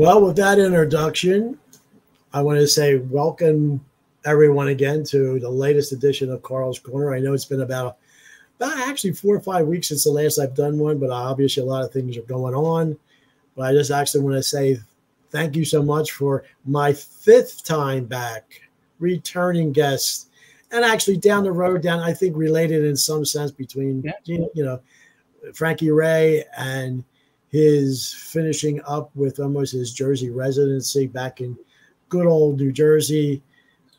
Well, with that introduction, I want to say welcome everyone again to the latest edition of Carl's Corner. I know it's been about actually 4 or 5 weeks since the last I've done one, but obviously a lot of things are going on. But I just actually want to say thank you so much for my 5th time back, returning guest, and actually down the road, I think related in some sense between, Frankie Rae and his finishing up with almost his Jersey residency back in good old New Jersey,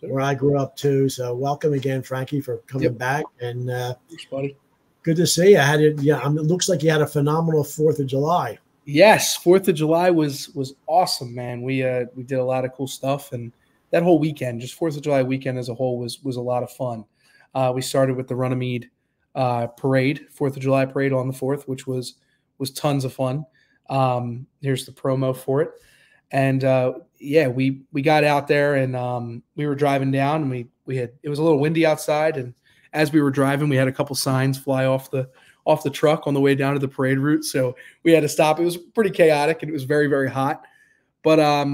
where I grew up too. So welcome again, Frankie, for coming back. And thanks, buddy. Good to see you. It looks like you had a phenomenal 4th of July. Yes, 4th of July was awesome, man. We did a lot of cool stuff, and that whole weekend, just 4th of July weekend as a whole, was a lot of fun. We started with the Runnymede parade, 4th of July parade on the 4th, which was tons of fun. Here's the promo for it. And we got out there, and we were driving down, and it was a little windy outside, and as we were driving, we had a couple signs fly off the truck on the way down to the parade route, so we had to stop. It was pretty chaotic, and it was very, very hot, but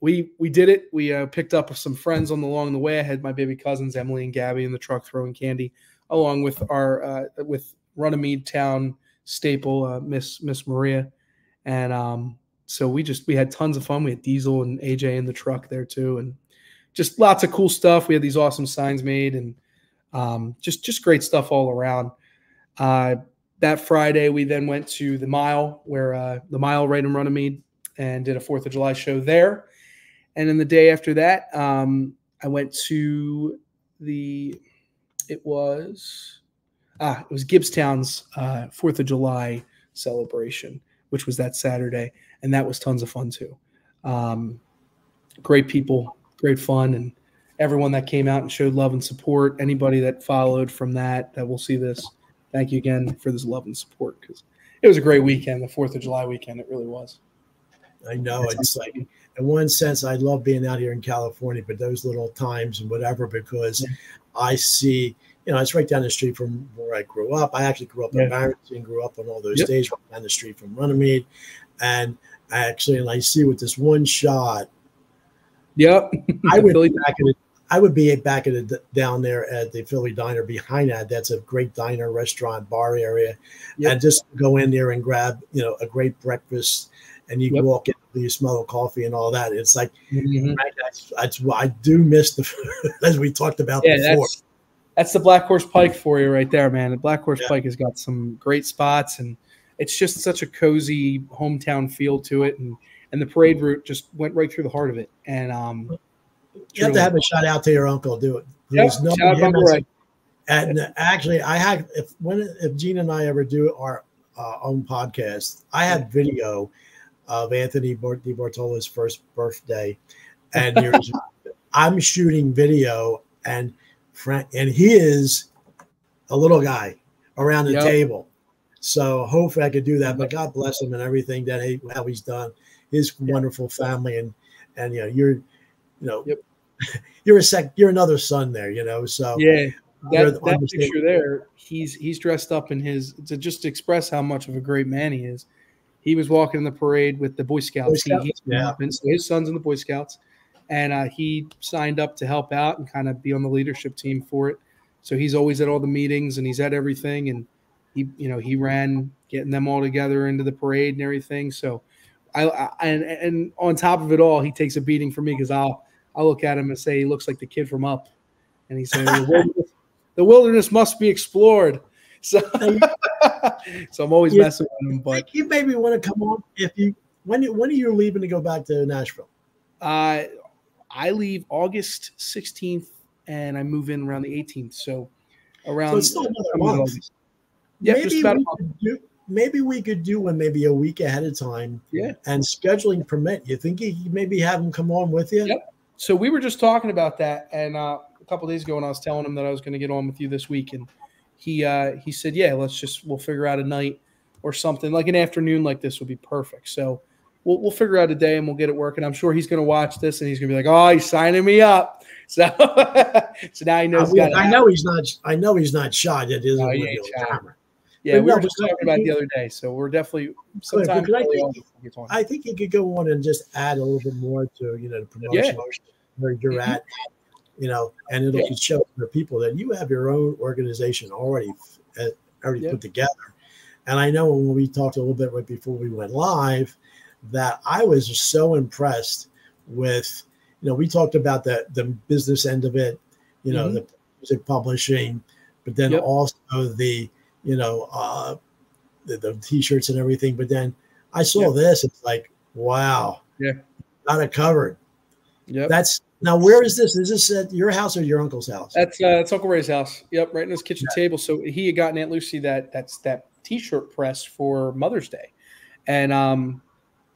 we did it. We picked up some friends along the way. I had my baby cousins Emily and Gabby in the truck throwing candy, along with our with Runnymede town staple Miss Maria, and so we had tons of fun. We had Diesel and AJ in the truck there too, and just lots of cool stuff. We had these awesome signs made, and just great stuff all around. That Friday, we then went to the Mile, where the Mile right in Runnymede, and did a 4th of July show there. And then the day after that, I went to it was Gibbstown's 4th of July celebration, which was that Saturday. And that was tons of fun too. Great people, great fun, and everyone that came out and showed love and support. Anybody that followed from that will see this. Thank you again for this love and support, because it was a great weekend, the 4th of July weekend. It really was. I know. It's like, in one sense, I love being out here in California, but those little times and whatever, because I see, it's right down the street from where I grew up. I actually grew up in Barrington, grew up on all those days right down the street from Runnymede. And I see with this one shot. Yep. I would be back down there at the Philly Diner behind that. That's a great diner, restaurant, bar area. And just go in there and grab, a great breakfast, and you walk in, you smell the coffee and all that. It's like, I do miss the food, as we talked about before. That's the Black Horse Pike for you right there, man. The Black Horse Pike has got some great spots, and it's just such a cozy hometown feel to it, and the parade route just went right through the heart of it. And you have to have a shout out to your uncle. Do it. Shout out Uncle Ray. And actually, if Gina and I ever do our own podcast, I have video of Anthony DiBartolo's first birthday, and I'm shooting video, and he is a little guy around the table. So hopefully I could do that, but God bless him and everything how he's done, his wonderful family, and you're another son there, so that picture there, he's dressed up in to just express how much of a great man he is. He was walking in the parade with the Boy Scouts. So his son's in the Boy Scouts, and he signed up to help out and kind of be on the leadership team for it. So he's always at all the meetings, and he's at everything, and he ran getting them all together into the parade and everything. So and on top of it all, he takes a beating from me, because I'll look at him and say he looks like the kid from Up, and he said the wilderness must be explored. So I'm always messing with him. But you maybe want to come on when are you leaving to go back to Nashville? I leave August 16th, and I move in around the 18th. So around it's still another month. Yeah, just about a month. Maybe we could do one maybe a week ahead of time. Yeah. And scheduling permit. You think you maybe have him come on with you? Yep. So we were just talking about that, and a couple of days ago, when I was telling him that I was going to get on with you this week, and he said, "Yeah, we'll figure out a night or something, like an afternoon like this would be perfect." So we'll figure out a day and we'll get it working. I'm sure he's going to watch this and he's going to be like, "Oh, he's signing me up." So now he knows. I know he's not shy. That is camera. Yeah, we no, were just talking about it the other day. So we're definitely sometimes I think you could go on and just add a little bit more to, the promotion where you're at, and it'll show the people that you have your own organization already put together. And I know when we talked a little bit right before we went live that I was just so impressed with, we talked about the business end of it, the music publishing, but then also the T-shirts and everything. But then I saw this. It's like, wow, got it covered. That's now. Where is this? Is this at your house or your uncle's house? That's Uncle Ray's house. Yep, right in his kitchen table. So he had gotten Aunt Lucy that T-shirt press for Mother's Day, and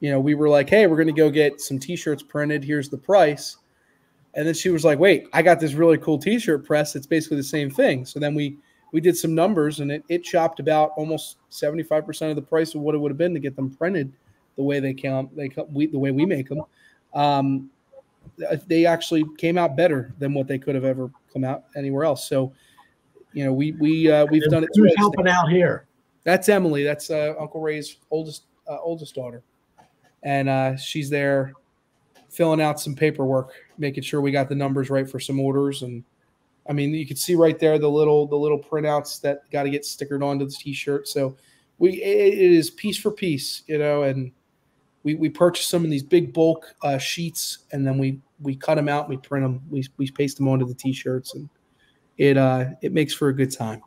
we were like, hey, we're going to go get some T-shirts printed. Here's the price. And then she was like, wait, I got this really cool T-shirt press. It's basically the same thing. So then we did some numbers, and it chopped about almost 75% of the price of what it would have been to get them printed the way the way we make them. They actually came out better than what they could have ever come out anywhere else. So, we've done it. Who's helping out here? That's Emily. That's Uncle Ray's oldest daughter, and she's there filling out some paperwork, making sure we got the numbers right for some orders. And I mean, you can see right there the little printouts that got to get stickered onto the T-shirt. So it is piece for piece, and we purchase some of these big bulk sheets, and then we cut them out, and we print them, we paste them onto the T-shirts, and it makes for a good time.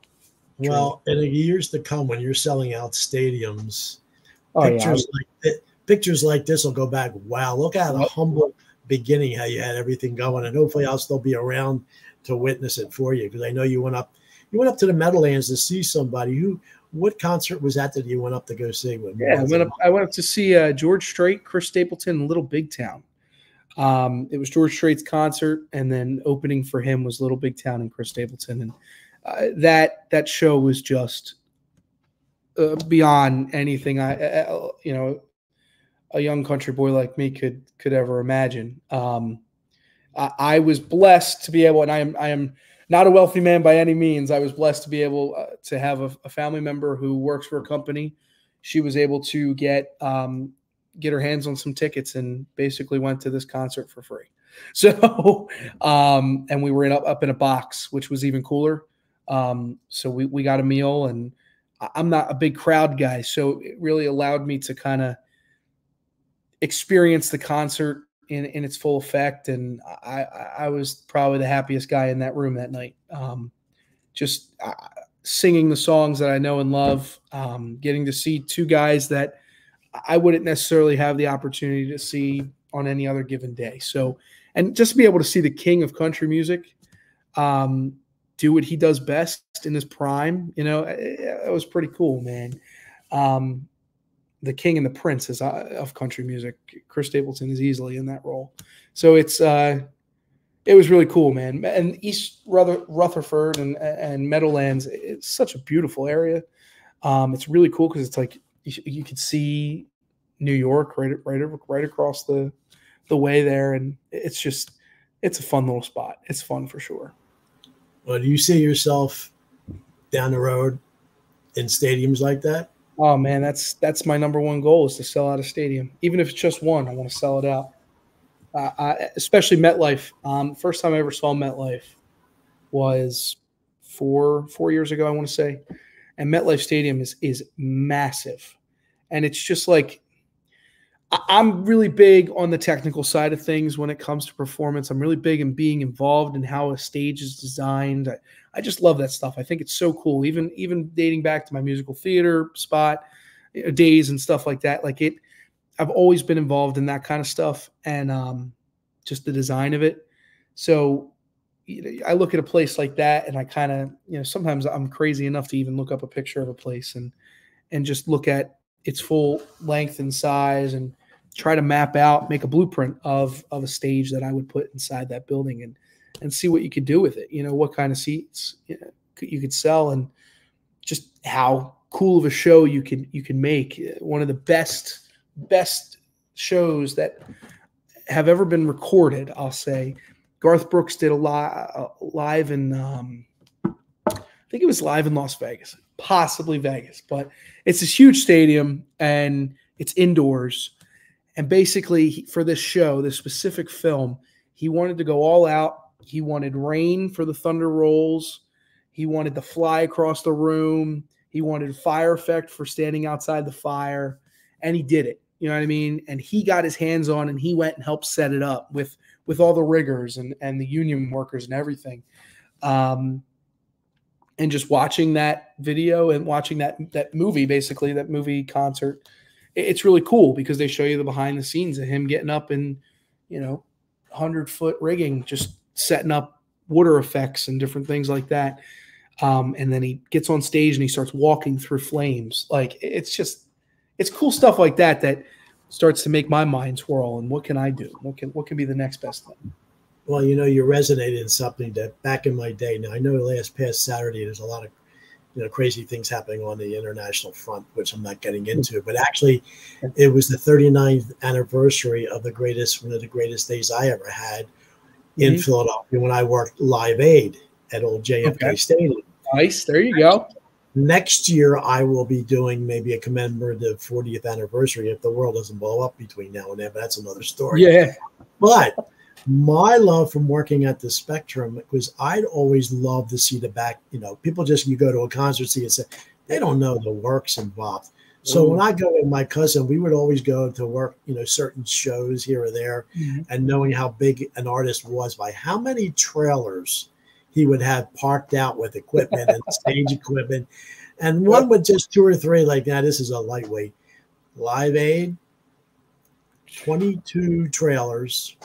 Well, in the years to come, when you're selling out stadiums, pictures like this will go back. Wow, look at a humble beginning, how you had everything going, and hopefully I'll still be around to witness it for you, because I know you went up to the Meadowlands to see somebody. What concert was that you went up to go see? I went up to see George Strait, Chris Stapleton, and Little Big Town. It was George Strait's concert, and then opening for him was Little Big Town and Chris Stapleton, and that show was just beyond anything a young country boy like me could ever imagine. I was blessed to be able, and I am not a wealthy man by any means. I was blessed to be able to have a family member who works for a company. She was able to get her hands on some tickets and basically went to this concert for free. So, and we were up in a box, which was even cooler. So we got a meal, and I'm not a big crowd guy, so it really allowed me to kind of experience the concert in its full effect. And I was probably the happiest guy in that room that night. Just singing the songs that I know and love, getting to see two guys that I wouldn't necessarily have the opportunity to see on any other given day. So, and just to be able to see the king of country music do what he does best in his prime, it was pretty cool, man. The king and the prince of country music. Chris Stapleton is easily in that role. So it was really cool, man. And East Rutherford and Meadowlands, it's such a beautiful area. It's really cool because it's like you could see New York right across the way there, and it's a fun little spot. It's fun for sure. Well, do you see yourself down the road in stadiums like that? Oh man, that's my number one goal, is to sell out a stadium. Even if it's just one, I want to sell it out. Especially MetLife. First time I ever saw MetLife was four years ago, I want to say. And MetLife Stadium is massive. And it's just like, I'm really big on the technical side of things when it comes to performance. I'm really big in being involved in how a stage is designed. I just love that stuff. I think it's so cool. Even dating back to my musical theater spot days and stuff like that. I've always been involved in that kind of stuff, and just the design of it. So I look at a place like that, and I kind of, sometimes I'm crazy enough to even look up a picture of a place and just look at its full length and size and try to make a blueprint of a stage that I would put inside that building and see what you could do with it. What kind of seats you could sell, and just how cool of a show you can make. One of the best shows that have ever been recorded, I'll say. Garth Brooks did a live in, I think think it was live in Las Vegas, possibly Vegas, but it's this huge stadium and it's indoors. And basically, for this show, this specific film, he wanted to go all out. He wanted rain for the thunder rolls. He wanted to fly across the room. He wanted fire effect for standing outside the fire. And he did it. You know what I mean? And he got his hands on and he went and helped set it up with all the riggers and the union workers and everything. And just watching that video and watching that movie, basically, that movie concert, it's really cool because they show you the behind the scenes of him getting up in, 100-foot rigging, just setting up water effects and different things like that. And then he gets on stage and he starts walking through flames. Like, it's cool stuff like that starts to make my mind swirl. And what can I do? What can be the next best thing? Well, you resonated in something that back in my day. Now, I know past Saturday, there's a lot of crazy things happening on the international front, which I'm not getting into. But actually, it was the 39th anniversary of one of the greatest days I ever had in Philadelphia when I worked Live Aid at old JFK Stadium. Nice. There you go. Next year, I will be doing maybe a commemorative 40th anniversary if the world doesn't blow up between now and then. But that's another story. Yeah. But my love from working at the Spectrum was I'd always love to see the back. People you go to a concert, see and say, they don't know the works involved. So when I go with my cousin, we would always go to work, certain shows here or there, and knowing how big an artist was by how many trailers he would have parked out with equipment and stage equipment. And one with just 2 or 3, like, this is a lightweight. Live Aid, 22 trailers.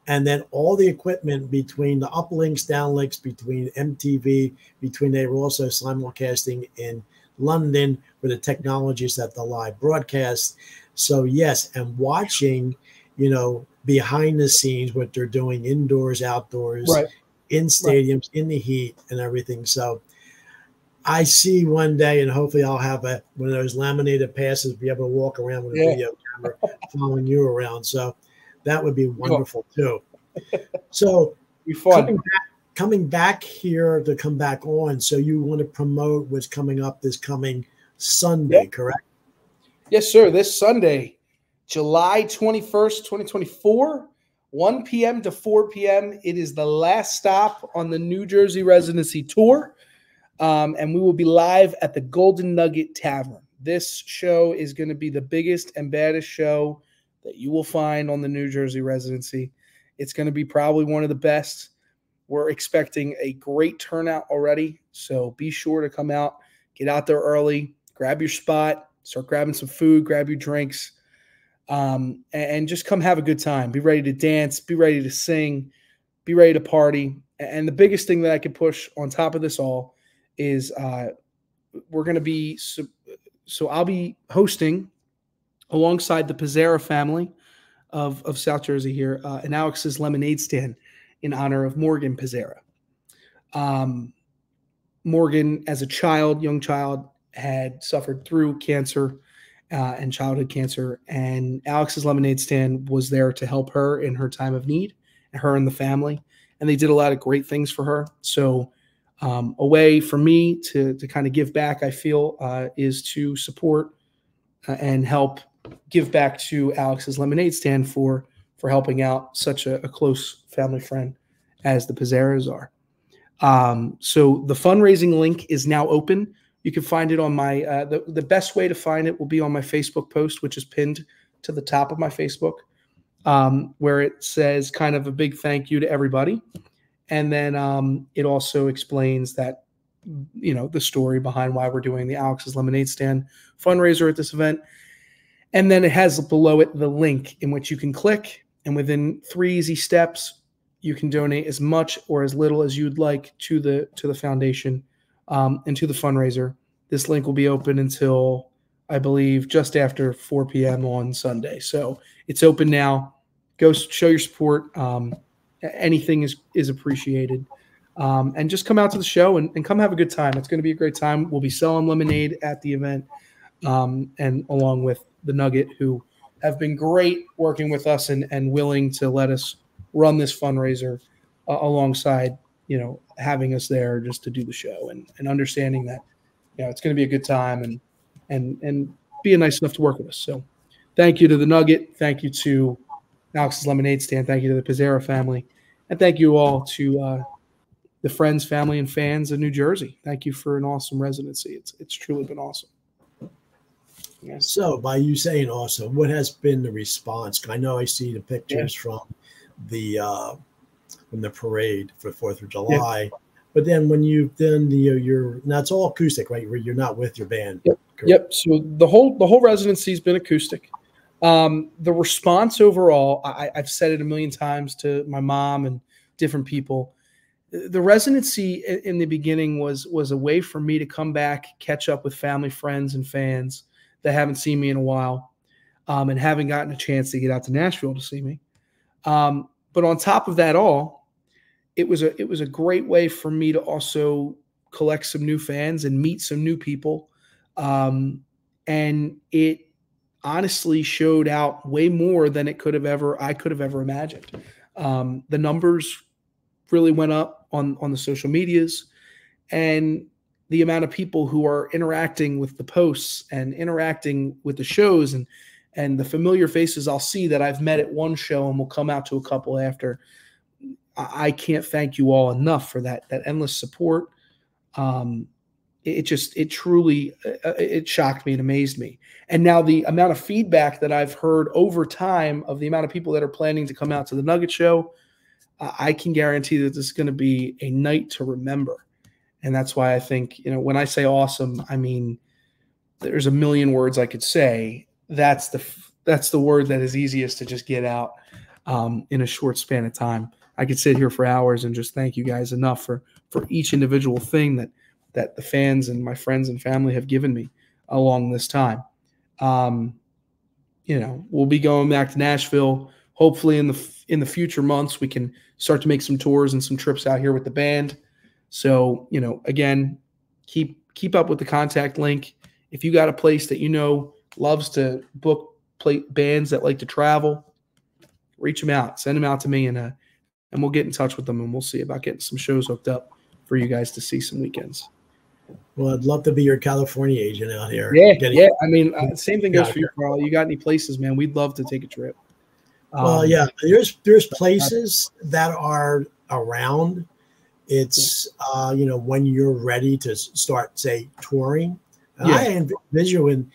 And then all the equipment between the uplinks, downlinks, between MTV, they were also simulcasting in London with the technologies that the live broadcast. So yes, and watching, behind the scenes, what they're doing indoors, outdoors, right, in stadiums, right, in the heat and everything. So I see one day, and hopefully I'll have one of those laminated passes, be able to walk around with a video camera following you around. So that would be wonderful too. So be fun. Coming back here to come back on. So you want to promote what's coming up this coming Sunday, correct? Yes, sir. This Sunday, July 21st, 2024, 1 p.m. to 4 p.m. It is the last stop on the New Jersey residency tour. And we will be live at the Golden Nugget Tavern. This show is going to be the biggest and baddest show that you will find on the New Jersey residency. It's going to be probably one of the best. We're expecting a great turnout already, so be sure to come out, get out there early, grab your spot, start grabbing some food, grab your drinks, and just come have a good time. Be ready to dance, be ready to sing, be ready to party. And the biggest thing that I could push on top of this all is we're going to be – so I'll be hosting – alongside the Pizzera family of South Jersey here, an Alex's Lemonade Stand in honor of Morgan Pizzera. Morgan, as a young child, had suffered through cancer and childhood cancer, and Alex's Lemonade Stand was there to help her in her time of need, her and the family, and they did a lot of great things for her. So a way for me to kind of give back, I feel, is to support and help give back to Alex's Lemonade Stand for helping out such a close family friend as the Pizzeras are. So the fundraising link is now open. You can find it on my the best way to find it will be on my Facebook post, which is pinned to the top of my Facebook, where it says kind of a big thank you to everybody. And then it also explains that, the story behind why we're doing the Alex's Lemonade Stand fundraiser at this event. And then it has below it the link in which you can click, and within 3 easy steps, you can donate as much or as little as you'd like to the foundation and to the fundraiser. This link will be open until, I believe, just after 4 p.m. on Sunday. So it's open now. Go show your support. Anything is appreciated. And just come out to the show and come have a good time. It's going to be a great time. We'll be selling lemonade at the event, and along with the Nugget, who have been great working with us and willing to let us run this fundraiser alongside, having us there just to do the show and understanding that, it's going to be a good time and being nice enough to work with us. So thank you to the Nugget. Thank you to Alex's Lemonade Stand. Thank you to the Pizzera family. And thank you all to the friends, family, and fans of New Jersey. Thank you for an awesome residency. It's truly been awesome. Yeah. So by you saying awesome, what has been the response? I know I see the pictures from the parade for 4th of July, but then when you've done now it's all acoustic, right? You're not with your band. Yep. So the whole residency has been acoustic. The response overall, I've said it a million times to my mom and different people. The residency in the beginning was a way for me to come back, catch up with family, friends, and fans that haven't seen me in a while, and haven't gotten a chance to get out to Nashville to see me. But on top of that all, it was a great way for me to also collect some new fans and meet some new people. And it honestly showed out way more than I could have ever imagined. The numbers really went up on the social medias, and the amount of people who are interacting with the posts and interacting with the shows and the familiar faces I'll see that I've met at one show and will come out to a couple after. I can't thank you all enough for that endless support. It truly shocked me and amazed me. And now the amount of feedback that I've heard over time of the amount of people that are planning to come out to the Nugget show, I can guarantee that this is going to be a night to remember. And that's why I think, when I say awesome, I mean, there's a million words I could say. That's the word that is easiest to just get out in a short span of time. I could sit here for hours and just thank you guys enough for each individual thing that the fans and my friends and family have given me along this time. We'll be going back to Nashville. Hopefully in the future months, we can start to make some tours and some trips out here with the band. So, again, keep up with the contact link. If you got a place that loves to book bands that like to travel, reach them out, send them out to me, and we'll get in touch with them, and we'll see about getting some shows hooked up for you guys to see some weekends. Well, I'd love to be your California agent out here. Yeah. I mean, same thing goes for you, Carl. You got any places, man? We'd love to take a trip. Well, yeah, there's places that are around. It's when you're ready to start, say, touring. And I envision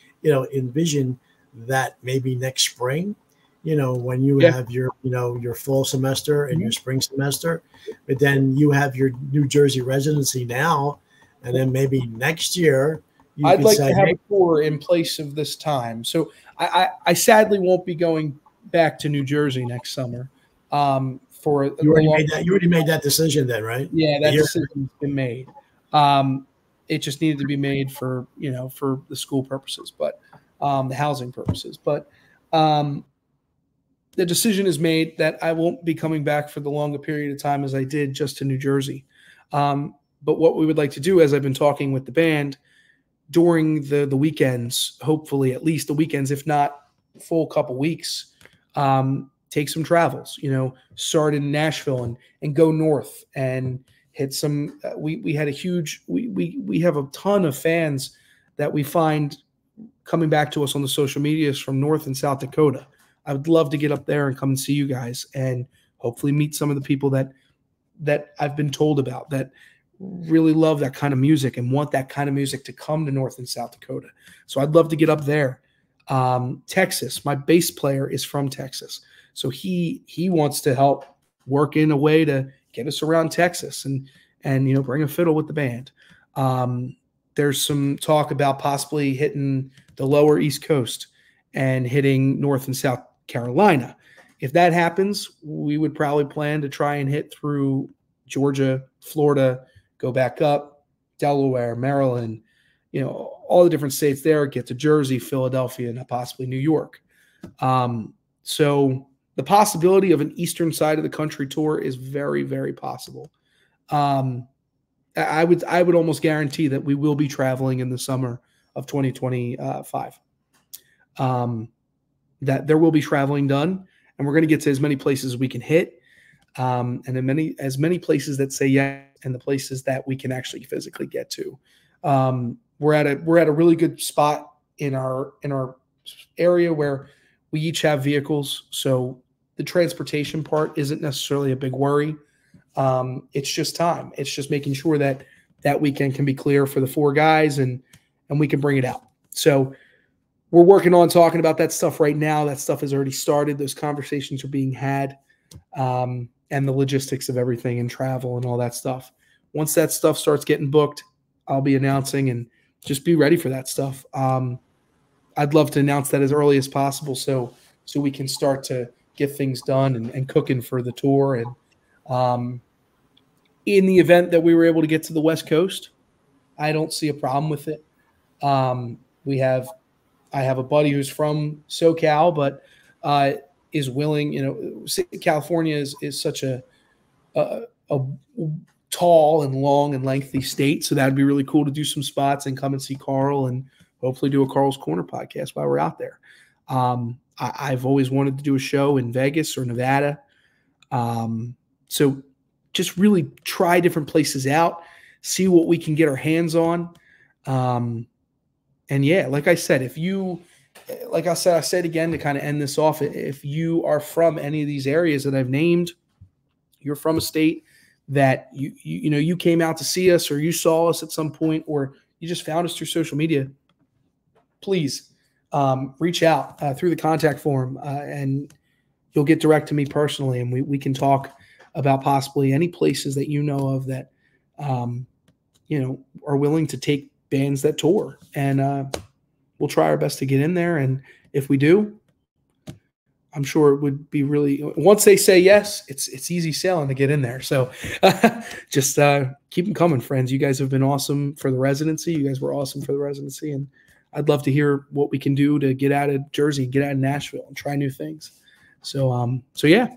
that maybe next spring, when you have your fall semester and your spring semester, but then you have your New Jersey residency now, and then maybe next year I'd like to have a tour in place of this time. So I sadly won't be going back to New Jersey next summer. You already made that decision then, right? Yeah, that decision's been made. It just needed to be made for the school purposes, but the housing purposes. But the decision is made that I won't be coming back for the longer period of time as I did just to New Jersey. But what we would like to do, as I've been talking with the band during the weekends, hopefully at least the weekends, if not full couple weeks, take some travels, start in Nashville and go north and hit some, we had a huge, we have a ton of fans that we find coming back to us on the social medias from North and South Dakota. I would love to get up there and come and see you guys and hopefully meet some of the people that I've been told about that really love that kind of music and want that kind of music to come to North and South Dakota. So I'd love to get up there. Texas, my bass player is from Texas. So he wants to help work in a way to get us around Texas and bring a fiddle with the band. There's some talk about possibly hitting the lower East Coast and hitting North and South Carolina. If that happens, we would probably plan to try and hit through Georgia, Florida, go back up, Delaware, Maryland, all the different states there, get to Jersey, Philadelphia, and possibly New York. So the possibility of an eastern side of the country tour is very, very possible. I would almost guarantee that we will be traveling in the summer of 2025. That there will be traveling done, and we're going to get to as many places as we can hit, and as many places that say yes and the places that we can actually physically get to. We're at a really good spot in our area where we each have vehicles, so the transportation part isn't necessarily a big worry. It's just time. It's just making sure that that weekend can be clear for the 4 guys and we can bring it out. So we're working on talking about that stuff right now. That stuff has already started. Those conversations are being had, and the logistics of everything and travel and all that stuff. Once that stuff starts getting booked, I'll be announcing, and just be ready for that stuff. I'd love to announce that as early as possible so we can start to get things done and cooking for the tour. And in the event that we were able to get to the West Coast, I don't see a problem with it. I have a buddy who's from SoCal, but is willing. California is such a tall and long and lengthy state, so that'd be really cool to do some spots and come and see Carl and hopefully do a Carl's Corner podcast while we're out there. I've always wanted to do a show in Vegas or Nevada. So just really try different places out, see what we can get our hands on. And yeah, like I said, I said again to kind of end this off, if you are from any of these areas that I've named, you're from a state that you came out to see us, or you saw us at some point, or you just found us through social media, please reach out through the contact form, and you'll get direct to me personally, and we can talk about possibly any places that you know of that are willing to take bands that tour, and we'll try our best to get in there. And if we do, I'm sure it would be really, once they say yes, it's easy sailing to get in there. So just keep them coming, friends. You guys have been awesome for the residency. You guys were awesome for the residency. And I'd love to hear what we can do to get out of Jersey, get out of Nashville, and try new things. So yeah,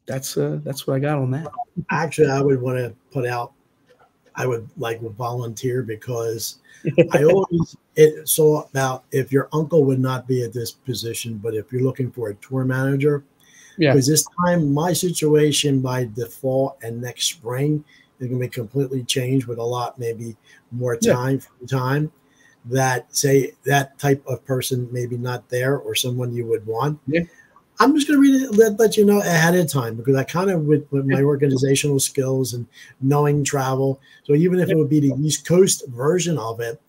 that's what I got on that. Actually, I would want to put out, I would like volunteer, because I always, it's all about, if your uncle would not be at this position, but if you're looking for a tour manager, because this time my situation by default and next spring is going to be completely changed with a lot, maybe more time from time, that say that type of person maybe not there, or someone you would want. I'm just going to read it, let you know ahead of time, because I kind of, with my organizational skills and knowing travel, so even if it would be the East Coast version of it,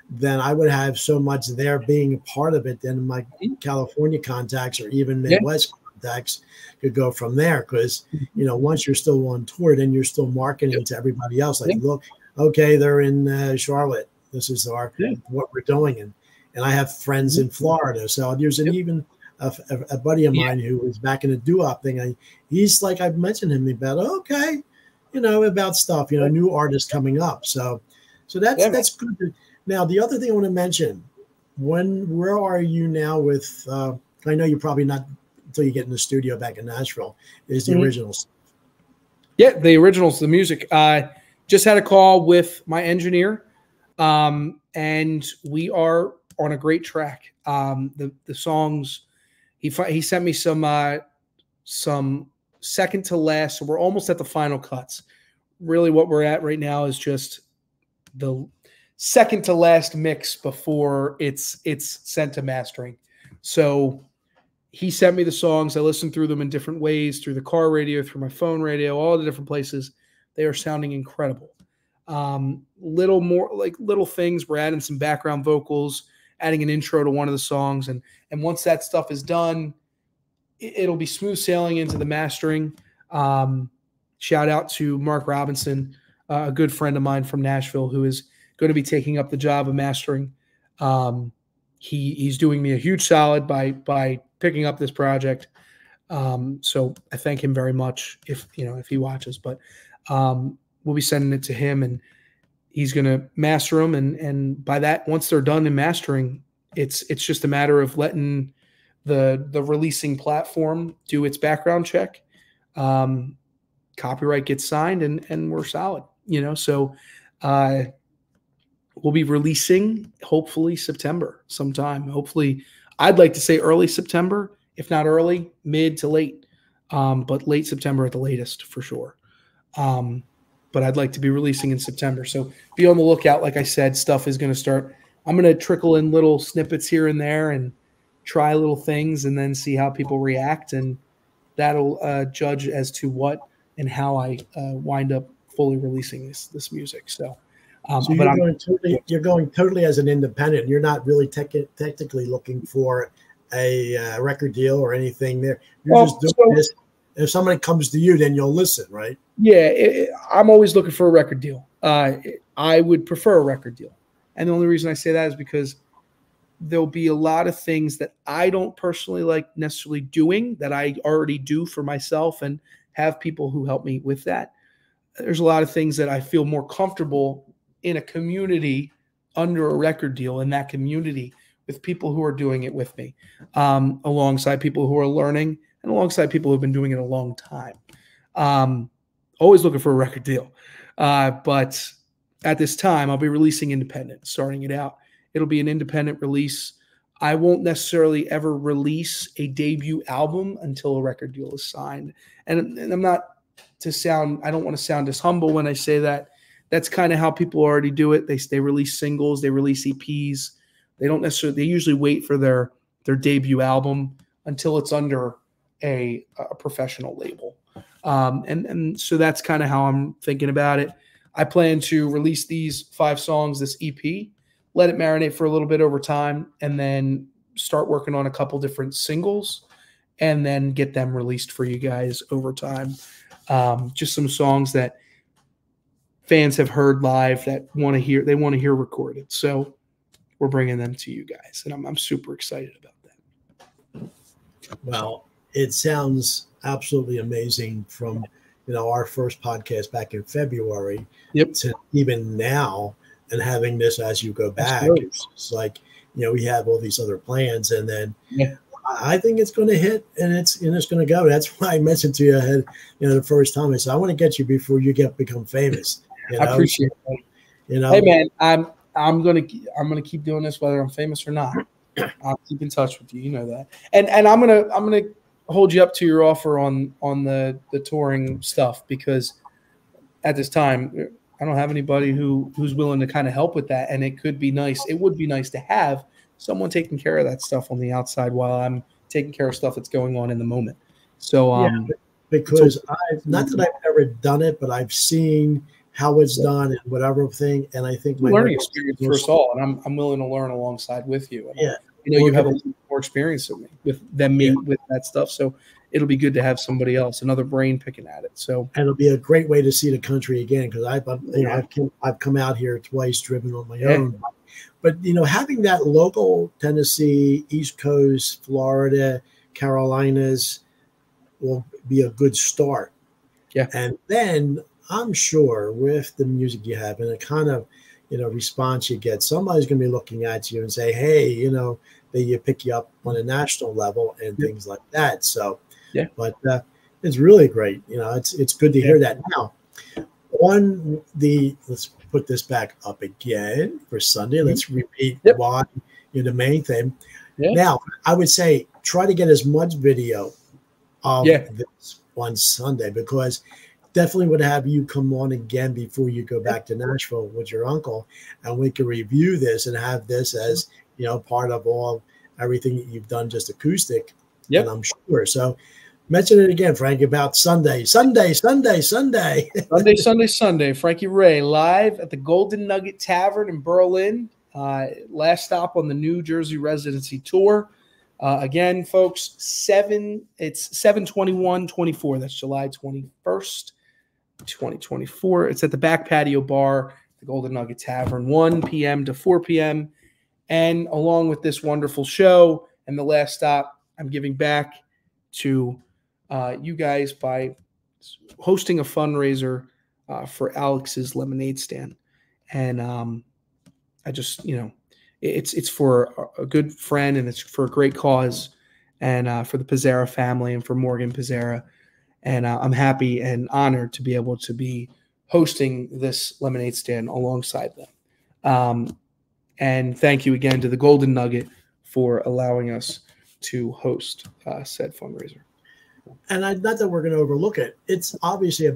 then I would have so much there being a part of it. Then my California contacts, or even Midwest contacts, could go from there. Because, once you're still on tour, then you're still marketing to everybody else. Like, look, okay, they're in Charlotte. This is what we're doing. And I have friends in Florida. So there's even a buddy of mine who was back in the doo-wop thing. He's like, I've mentioned him about, about stuff, new artists coming up. So that's good. Now, the other thing I want to mention, where are you now with, I know you're probably not until you get in the studio back in Nashville, is the originals. Yeah, the originals, the music. Just had a call with my engineer, and we are on a great track. The songs, he sent me some second to last, so we're almost at the final cuts. Really what we're at right now is just the second to last mix before it's sent to mastering. So he sent me the songs. I listened through them in different ways, through the car radio, through my phone radio, all the different places. They are sounding incredible. Little more like little things. We're adding some background vocals, adding an intro to one of the songs. And once that stuff is done, it'll be smooth sailing into the mastering. Shout out to Mark Robinson, a good friend of mine from Nashville, who is going to be taking up the job of mastering. He's doing me a huge solid by picking up this project. So I thank him very much if he watches, but we'll be sending it to him, and he's going to master them. And by that, once they're done in mastering, it's just a matter of letting the releasing platform do its background check. Copyright gets signed, and we're solid, so we'll be releasing hopefully September sometime. Hopefully, I'd like to say early September, if not early, mid to late, but late September at the latest for sure. but I'd like to be releasing in September. So be on the lookout. Like I said, stuff is going to start. I'm going to trickle in little snippets here and there and try little things and then see how people react. And that'll judge as to what and how I wind up fully releasing this music. So, so you're going totally as an independent. You're not really technically looking for a record deal or anything there. You're just doing this. If somebody comes to you, then you'll listen, right? Yeah, I'm always looking for a record deal. I would prefer a record deal. And the only reason I say that is because there'll be a lot of things that I don't personally like necessarily doing that I already do for myself and have people who help me with that. There's a lot of things that I feel more comfortable in a community under a record deal in that community with people who are doing it with me, alongside people who are learning and alongside people who have been doing it a long time. Always looking for a record deal. But at this time, I'll be releasing independent, starting it out. It'll be an independent release. I won't necessarily ever release a debut album until a record deal is signed. And I'm not I don't want to sound as humble when I say that. That's kind of how people already do it. They release singles, they release EPs. They usually wait for their debut album until it's under a professional label. And so that's kind of how I'm thinking about it. I plan to release these 5 songs, this EP, let it marinate for a little bit over time, and then start working on a couple different singles and then get them released for you guys over time. Just some songs that fans have heard live that they want to hear recorded. So we're bringing them to you guys, and I'm super excited about that. Well, it sounds absolutely amazing from our first podcast back in February to even now, and having this as you go back. It's just like we have all these other plans, and then I think it's going to hit, and it's going to go. That's why I mentioned to you ahead, the first time. I said I want to get you before you become famous. I appreciate it. Hey man, I'm gonna keep doing this whether I'm famous or not. I'll keep in touch with you. You know that, and I'm gonna hold you up to your offer on the touring stuff, because at this time I don't have anybody who's willing to kind of help with that, and it could be nice. It would be nice to have someone taking care of that stuff on the outside while I'm taking care of stuff that's going on in the moment. So because not that I've ever done it, but I've seen how it's done and whatever thing, and I think my learning experience for us all, and I'm willing to learn alongside with you. And you have a little more experience with that stuff, so it'll be good to have somebody else, another brain picking at it. So, and it'll be a great way to see the country again, because I've come out here twice, driven on my own, but having that local Tennessee, East Coast, Florida, Carolinas will be a good start. Yeah, and then I'm sure with the music you have and the kind of response you get, somebody's going to be looking at you and say, hey, they pick you up on a national level and things like that. So, but it's really great. It's good to hear that. Now, let's put this back up again for Sunday. Let's repeat why the main thing. Now, I would say try to get as much video of this on Sunday, because definitely would have you come on again before you go back to Nashville with your uncle, and we can review this and have this as part of everything that you've done, just acoustic. And I'm sure. So mention it again, Frankie, about Sunday. Sunday. Sunday. Frankie Rae live at the Golden Nugget Tavern in Berlin. Last stop on the New Jersey residency tour. Again, folks, it's 7/21/24. That's July 21st, 2024. It's at the Back Patio Bar, the Golden Nugget Tavern, 1 p.m. to 4 p.m. And along with this wonderful show and the last stop, I'm giving back to you guys by hosting a fundraiser for Alex's lemonade stand. And I just, it's for a good friend, and it's for a great cause, and for the Pizzera family and for Morgan Pizzera. And I'm happy and honored to be able to be hosting this lemonade stand alongside them. And thank you again to the Golden Nugget for allowing us to host said fundraiser. And not that we're going to overlook it. It's obviously a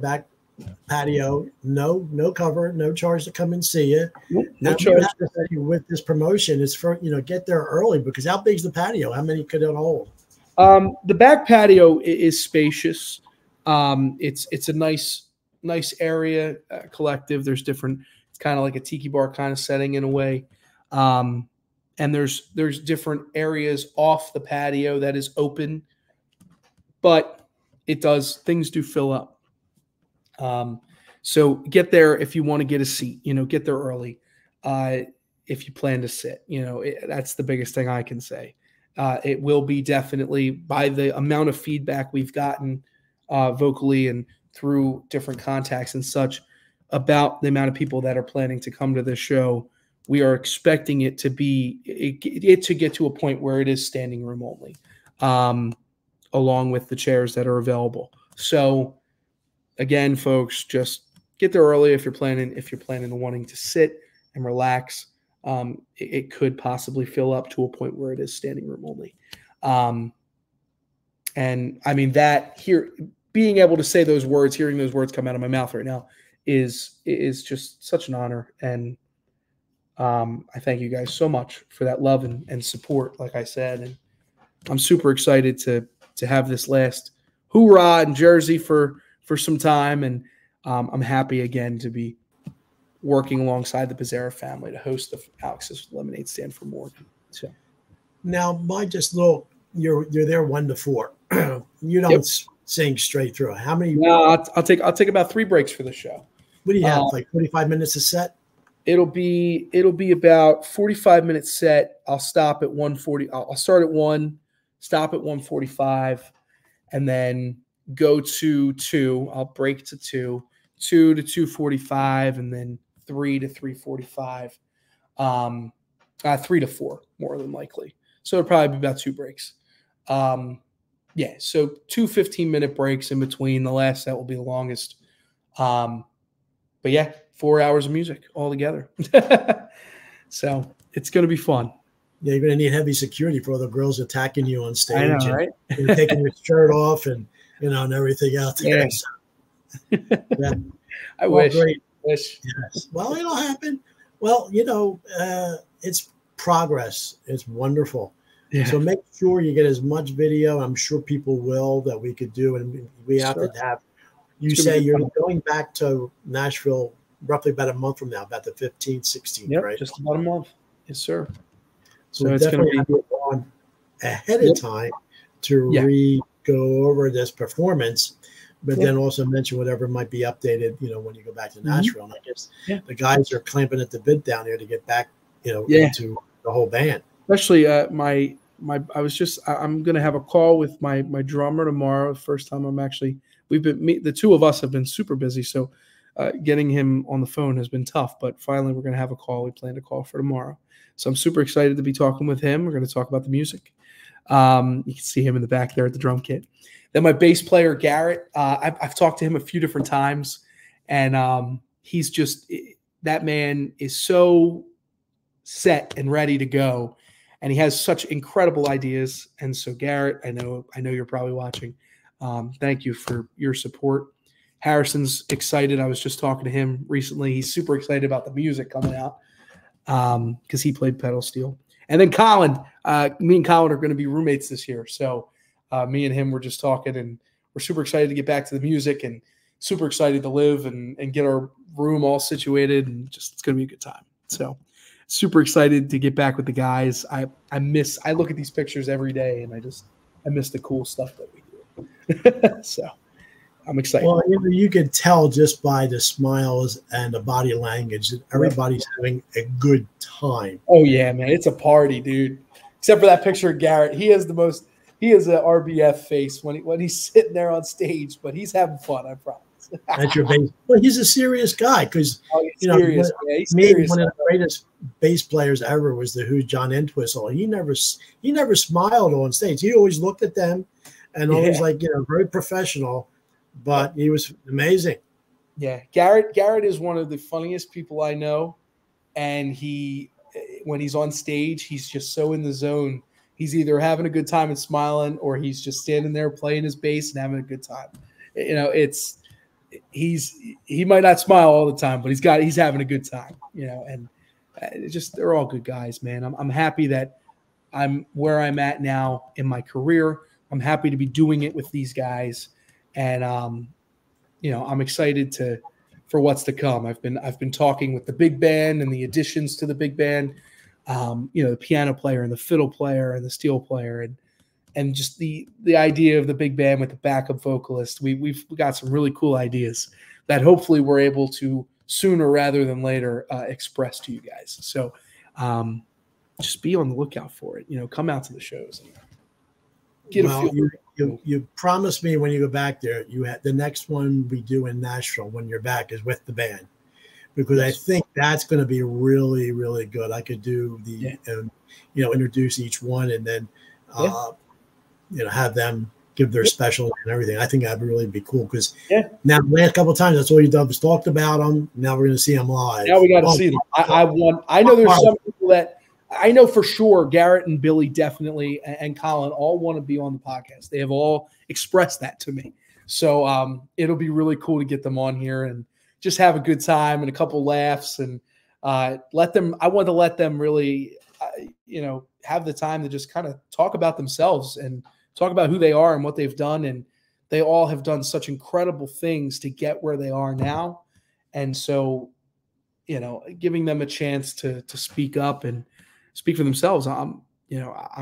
patio, no cover, no charge to come and see you. Nope, no Now, charge. you have to say with this promotion is for get there early, because how big's the patio? How many could it hold? The back patio is spacious. It's a nice area, collective. There's different. It's kind of like a tiki bar kind of setting in a way. And there's different areas off the patio that is open, but things do fill up. So get there if you want to get a seat. Get there early. If you plan to sit, that's the biggest thing I can say. It will be definitely, by the amount of feedback we've gotten vocally and through different contacts and such about the amount of people that are planning to come to this show. We are expecting it to get to a point where it is standing room only, along with the chairs that are available. So again, folks, just get there early if you're planning on wanting to sit and relax. It could possibly fill up to a point where it is standing room only. And I mean, being able to say those words, hearing those words come out of my mouth right now is just such an honor. And I thank you guys so much for that love and support, like I said. And I'm super excited to have this last hoorah in Jersey for some time. And I'm happy again to be working alongside the Pizzera family to host the Alex's Lemonade Stand for Morgan. So now, you're there 1 to 4. You don't sing straight through. How many? No, I'll take about 3 breaks for the show. What do you have? Like 45 minutes a set? It'll be about 45 minutes set. I'll stop at 1:40. I'll start at 1, stop at 1:45, and then go to 2. I'll break to 2 to 2:45, and then 3 to 3:45, 3 to 4, more than likely. So it'll probably be about 2 breaks. So 2 15-minute breaks in between. The last set will be the longest. But yeah, 4 hours of music altogether. So it's going to be fun. Yeah, you're going to need heavy security for all the girls attacking you on stage. I know, right? And taking your shirt off and everything out there. Yeah. Yeah. I wish. Great. Yes. Well, it'll happen. Well, it's progress. It's wonderful. Yeah. So make sure you get as much video. I'm sure people will that we could do, and we have to have. You say you're going back to Nashville roughly about a month from now, about the 15th, 16th, right? Just about a month. Yes, sir. So it's definitely have to go on ahead of time to go over this performance, but then also mention whatever might be updated, when you go back to Nashville. And I guess the guys are clamping at the bit down there to get back, into the whole band. Especially I'm going to have a call with my drummer tomorrow. First time the two of us have been super busy. So getting him on the phone has been tough, but finally we're going to have a call. We plan to call for tomorrow. So I'm super excited to be talking with him. We're going to talk about the music. You can see him in the back there at the drum kit. Then my bass player, Garrett, I've talked to him a few different times, and he's just – that man is so set and ready to go, and he has such incredible ideas. And so, Garrett, I know you're probably watching. Thank you for your support. Harrison's excited. I was just talking to him recently. He's super excited about the music coming out because he played pedal steel. And then Colin, me and Colin are going to be roommates this year. So me and him were just talking, and we're super excited to get back to the music and super excited to live and get our room all situated, and just it's going to be a good time. So super excited to get back with the guys. I look at these pictures every day, and I miss the cool stuff that we do. So I'm excited. Well, you could tell just by the smiles and the body language that everybody's having a good time. Oh yeah, man, it's a party, dude. Except for that picture of Garrett, he has an RBF face when he's sitting there on stage, but he's having fun. I promise. That's your bass. Well, he's a serious guy because one of the greatest bass players ever was the Who's John Entwistle. He never smiled on stage. He always looked at them and always very professional. But he was amazing. Yeah, Garrett is one of the funniest people I know, and when he's on stage, he's just so in the zone. He's either having a good time and smiling, or he's just standing there playing his bass and having a good time. It's he might not smile all the time, but he's having a good time, and they're all good guys, man. I'm happy that I'm where I'm at now in my career. I'm happy to be doing it with these guys, and I'm excited for what's to come. I've been talking with the big band and the additions to the big band, the piano player and the fiddle player and the steel player, and just the idea of the big band with the backup vocalist. We've got some really cool ideas that hopefully we're able to sooner rather than later express to you guys. So just be on the lookout for it. Come out to the shows. And get a feel. You promised me when you go back there, the next one we do in Nashville when you're back is with the band, because I think that's going to be really, really good. I could do introduce each one and then have them give their special and everything. I think that'd really be cool, because now the last couple of times that's all you've done was talked about them. Now we're going to see them live. Now we got to see them. I know there's some people that I know for sure. Garrett and Billy definitely, and Colin all want to be on the podcast. They have all expressed that to me. So it'll be really cool to get them on here and just have a good time and a couple laughs, and let them. I want to let them really, have the time to just kind of talk about themselves and talk about who they are and what they've done. And they all have done such incredible things to get where they are now. And so, giving them a chance to speak up and speak for themselves, I'm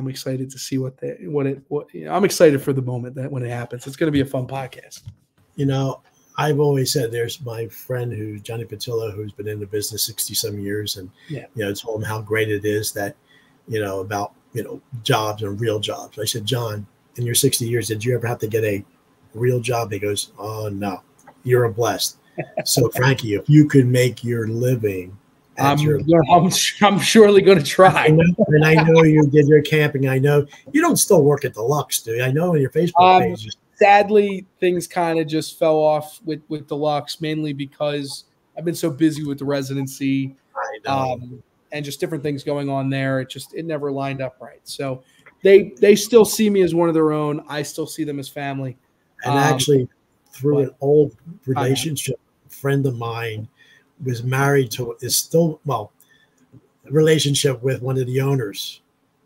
excited to see I'm excited for the moment that when it happens. It's going to be a fun podcast. I've always said, there's my friend who's Johnny Patillo, who's been in the business 60-some years, and told him how great it is that about jobs and real jobs. I said, John, in your 60 years, did you ever have to get a real job? He goes, oh no, you're blessed. So Frankie, if you could make your living, I'm surely going to try. I know you did your camping. I know you don't still work at Deluxe, do you? I know on your Facebook page. Sadly, things kind of just fell off with Deluxe, mainly because I've been so busy with the residency. I know. And just different things going on there. It never lined up right. So they still see me as one of their own. I still see them as family. And actually, through an old relationship, a friend of mine was married to relationship with one of the owners.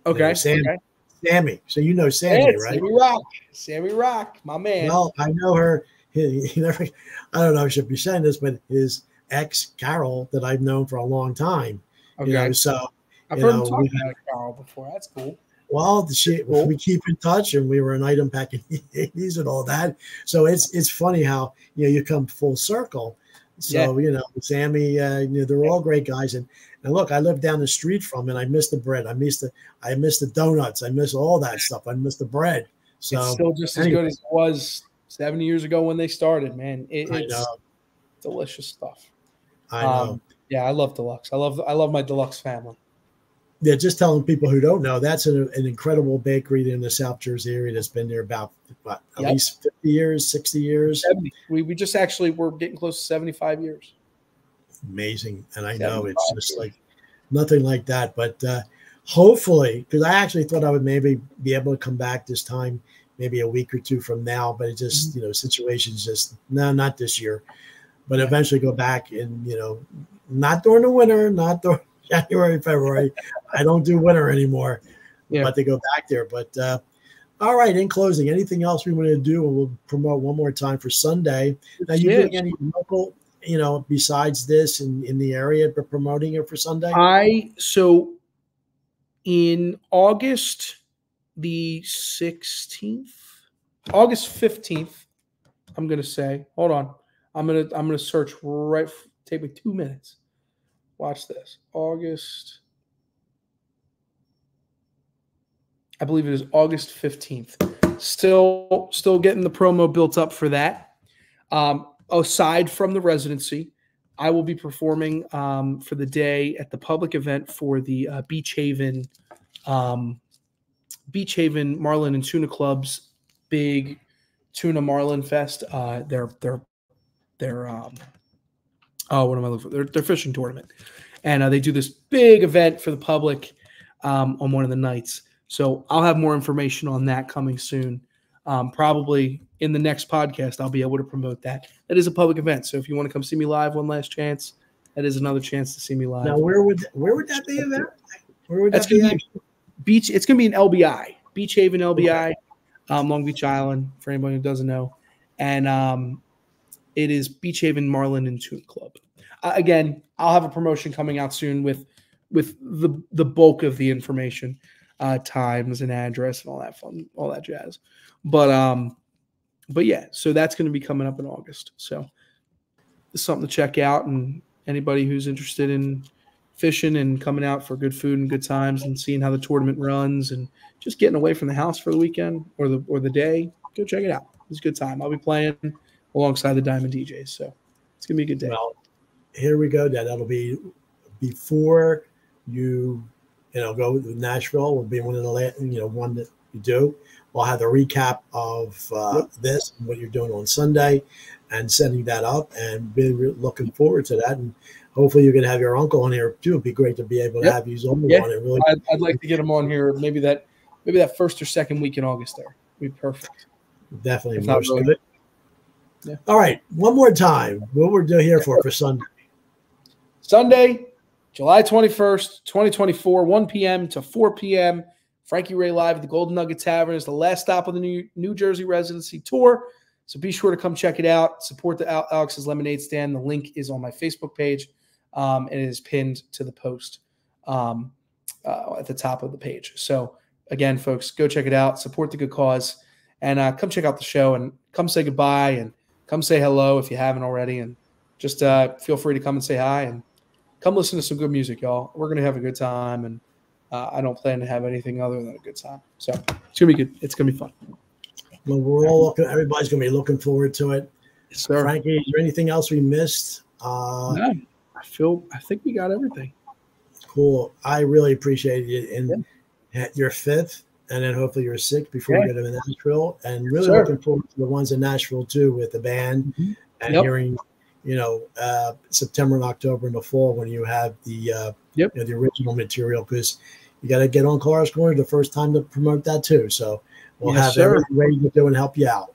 Okay. Sammy. So Sammy, right? Sammy Rock, my man. Well, I know her. He never, I don't know if I should be saying this, but his ex, Carol, that I've known for a long time. Okay. So I've heard him talk about Carl before. That's cool. Well, we keep in touch, and we were an item back in the 80s and all that. So it's funny how you come full circle. So Sammy, they're all great guys, and look, I live down the street from, and I miss the bread. I miss the donuts. I miss all that stuff. I miss the bread. So it's still just as good as it was 70 years ago when they started, man. It's delicious stuff. I know. Yeah, I love Deluxe. I love my Deluxe family. Yeah, just telling people who don't know, that's an incredible bakery in the South Jersey area that's been there about at least 50 years, 60 years. 70. We just actually we're getting close to 75 years. Amazing. And I know it's just like nothing like that. But hopefully, because I actually thought I would maybe be able to come back this time, maybe a week or two from now, but it just, situations just, no, not this year. But eventually go back and, not during the winter, not during January, February. I don't do winter anymore, but they go back there. But all right, in closing, anything else we want to do? And we'll promote one more time for Sunday. Now, you doing any local, besides this in the area, but promoting it for Sunday? So in August the 16th, August 15th, I'm going to say, hold on. I'm going to search right. Take me 2 minutes. Watch this. August. I believe it is August 15th. Still getting the promo built up for that. Aside from the residency, I will be performing for the day at the public event for the Beach Haven Marlin and Tuna Club's big Tuna Marlin Fest. What am I looking for? Their fishing tournament. And they do this big event for the public on one of the nights. So I'll have more information on that coming soon. Probably in the next podcast, I'll be able to promote that. That is a public event. So if you want to come see me live one last chance, that is another chance to see me live. Now, where would that be event? Where would That's that going to be? Beach. It's going to be in LBI, Beach Haven, LBI, Long Beach Island, for anybody who doesn't know. And it is Beach Haven Marlin and Tune Club. Again, I'll have a promotion coming out soon with the bulk of the information, times and address and all that jazz. But yeah, so that's going to be coming up in August. So it's something to check out, and anybody who's interested in fishing and coming out for good food and good times and seeing how the tournament runs and just getting away from the house for the weekend or the day, go check it out. It's a good time. I'll be playing alongside the Diamond DJs, so it's gonna be a good day. Well, here we go, Dad. That'll be before you go to Nashville. Will be one of the one that you do. We'll have the recap of this and what you're doing on Sunday, and setting that up, and be looking forward to that. And hopefully you can have your uncle on here too. It'd be great to be able to have you on it. Really, I'd like to get him on here. Maybe that first or second week in August. There, would be perfect. Definitely most of it. Yeah. All right, one more time. What we're doing here for Sunday? Sunday, July 21st, 2024, 1 p.m. to 4 p.m. Frankie Rae live at the Golden Nugget Tavern is the last stop of the New Jersey residency tour. So be sure to come check it out. Support the Alex's Lemonade Stand. The link is on my Facebook page, and it is pinned to the post at the top of the page. So again, folks, go check it out. Support the good cause, and come check out the show, and come say goodbye, and come say hello if you haven't already, and just feel free to come and say hi, and come listen to some good music, y'all. We're going to have a good time, and I don't plan to have anything other than a good time. So it's going to be good. It's going to be fun. Well, we're all everybody's going to be looking forward to it. Yes, sir. Frankie, is there anything else we missed? No, I think we got everything. Cool. I really appreciate it. And you're fifth, and then hopefully you're sixth before you go to Nashville. And really looking forward to the ones in Nashville too, with the band and hearing, September and October in the fall when you have the the original material, because you got to get on Carl's Corner the first time to promote that too. So we'll have everything ready to do and help you out.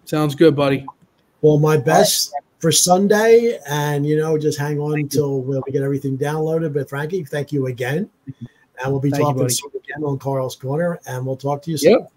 Sounds good, buddy. Well, my best for Sunday, and just hang on until we get everything downloaded. But Frankie, thank you again, and we'll be talking soon again on Carl's Corner, and we'll talk to you soon.